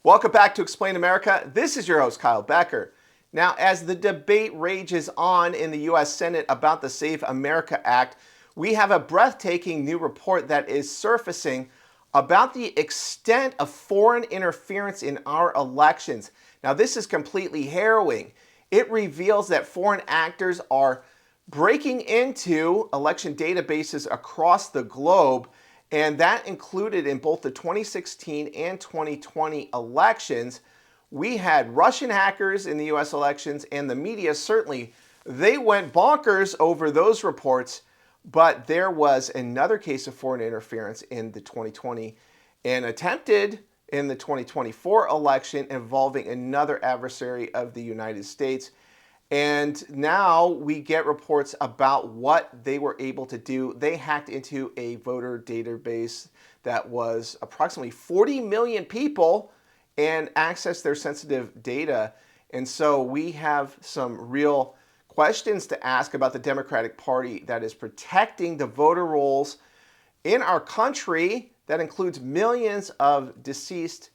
Welcome back to Explain America. This is your host, Kyle Becker. Now, as the debate rages on in the U.S. Senate about the Save America Act, we have a breathtaking new report that is surfacing about the extent of foreign interference in our elections. Now, this is completely harrowing. It reveals that foreign actors are breaking into election databases across the globe, and that included in both the 2016 and 2020 elections. We had Russian hackers in the U.S. elections, and the media certainly, they went bonkers over those reports, but there was another case of foreign interference in the 2020 and attempted in the 2024 election involving another adversary of the United States. And now we get reports about what they were able to do. They hacked into a voter database that was approximately 40 million people and accessed their sensitive data. And so we have some real questions to ask about the Democratic Party that is protecting the voter rolls in our country. That includes millions of deceased,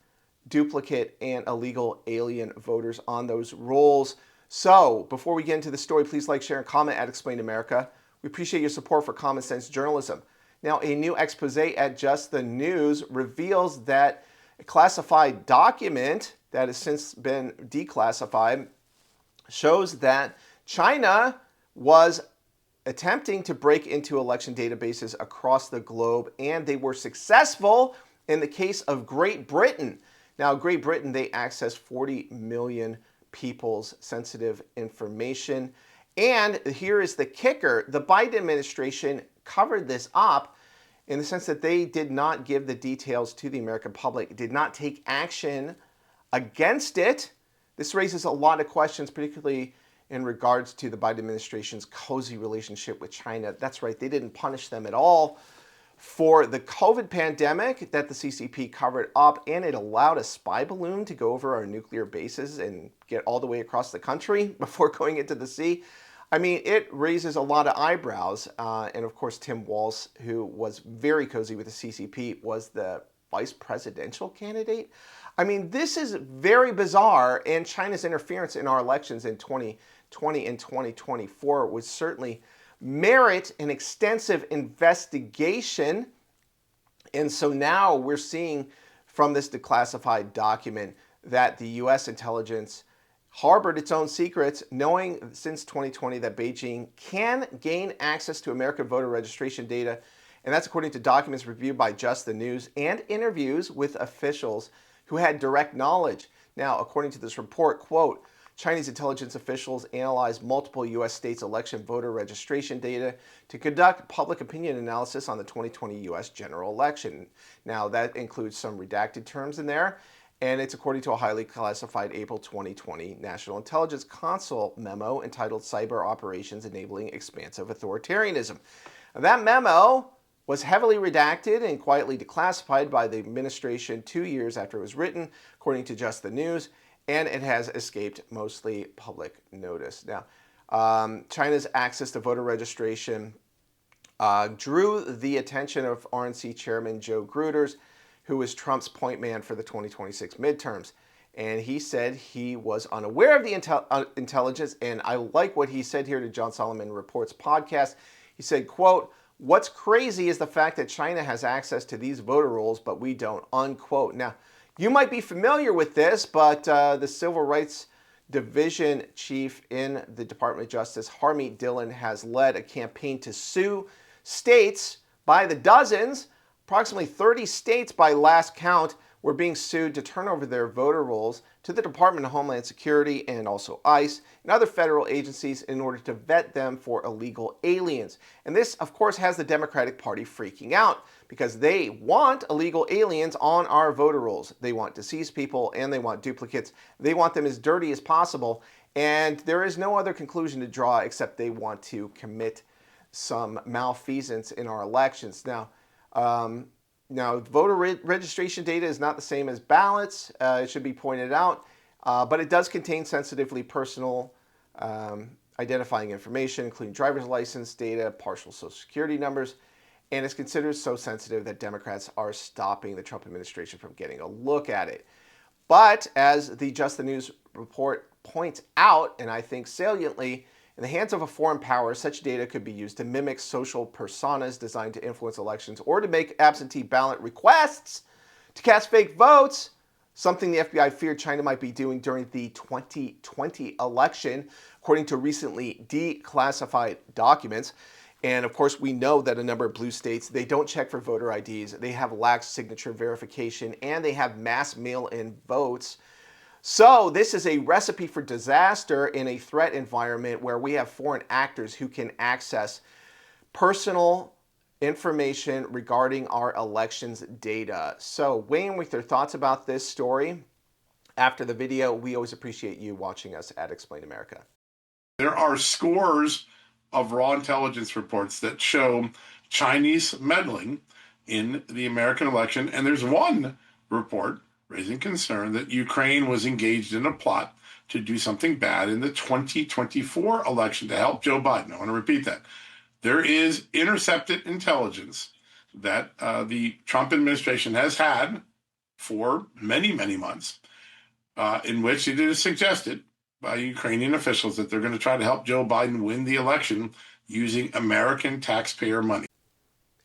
duplicate, and illegal alien voters on those rolls. So, before we get into the story, please like, share, and comment at Explain America. We appreciate your support for common sense journalism. Now, a new expose at Just the News reveals that a classified document that has since been declassified shows that China was attempting to break into election databases across the globe, and they were successful in the case of Great Britain. Now, Great Britain, they accessed 40 million people's sensitive information. And here is the kicker. The Biden administration covered this up in the sense that they did not give the details to the American public, did not take action against it. This raises a lot of questions, particularly in regards to the Biden administration's cozy relationship with China. That's right, they didn't punish them at all for the COVID pandemic that the CCP covered up, and it allowed a spy balloon to go over our nuclear bases and get all the way across the country before going into the sea. I mean, it raises a lot of eyebrows. And of course, Tim Walz, who was very cozy with the CCP, was the vice presidential candidate. I mean, this is very bizarre, and China's interference in our elections in 2020 and 2024 would certainly merit an extensive investigation. And so now we're seeing from this declassified document that the U.S. intelligence harbored its own secrets, knowing since 2020 that Beijing can gain access to American voter registration data. And that's according to documents reviewed by Just the News and interviews with officials who had direct knowledge. Now, according to this report, quote, Chinese intelligence officials analyzed multiple U.S. states' election voter registration data to conduct public opinion analysis on the 2020 U.S. general election. Now, that includes some redacted terms in there, and it's according to a highly classified April 2020 National Intelligence Council memo entitled Cyber Operations Enabling Expansive Authoritarianism. That memo was heavily redacted and quietly declassified by the administration 2 years after it was written, according to Just the News, and it has escaped mostly public notice. Now, China's access to voter registration drew the attention of RNC Chairman Joe Gruters, who was Trump's point man for the 2026 midterms. And he said he was unaware of the intelligence, and I like what he said here to John Solomon Reports podcast. He said, quote, what's crazy is the fact that China has access to these voter rolls, but we don't, unquote. Now, you might be familiar with this, but the Civil Rights Division Chief in the Department of Justice, Harmeet Dillon, has led a campaign to sue states by the dozens. Approximately 30 states by last count were being sued to turn over their voter rolls to the Department of Homeland Security and also ICE and other federal agencies in order to vet them for illegal aliens. And this, of course, has the Democratic Party freaking out because they want illegal aliens on our voter rolls. They want deceased people and they want duplicates. They want them as dirty as possible. And there is no other conclusion to draw except they want to commit some malfeasance in our elections. Now, voter registration data is not the same as ballots, it should be pointed out, but it does contain sensitively personal identifying information, including driver's license data, partial social security numbers, and it's considered so sensitive that Democrats are stopping the Trump administration from getting a look at it. But as the Just the News report points out, and I think saliently, in the hands of a foreign power, such data could be used to mimic social personas designed to influence elections or to make absentee ballot requests to cast fake votes, something the FBI feared China might be doing during the 2020 election, according to recently declassified documents. And of course, we know that a number of blue states, they don't check for voter IDs, they have lax signature verification, and they have mass mail-in votes. So this is a recipe for disaster in a threat environment where we have foreign actors who can access personal information regarding our elections data. So weigh in with your thoughts about this story after the video. We always appreciate you watching us at Explain America. There are scores of raw intelligence reports that show Chinese meddling in the American election, and there's one report raising concern that Ukraine was engaged in a plot to do something bad in the 2024 election to help Joe Biden. I want to repeat that. There is intercepted intelligence that the Trump administration has had for many, many months, in which it is suggested by Ukrainian officials that they're going to try to help Joe Biden win the election using American taxpayer money.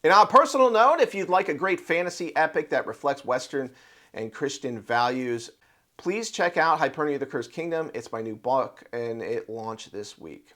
And on a personal note, if you'd like a great fantasy epic that reflects Western and Christian values, please check out Hypernia: The Cursed Kingdom. It's my new book, and it launched this week.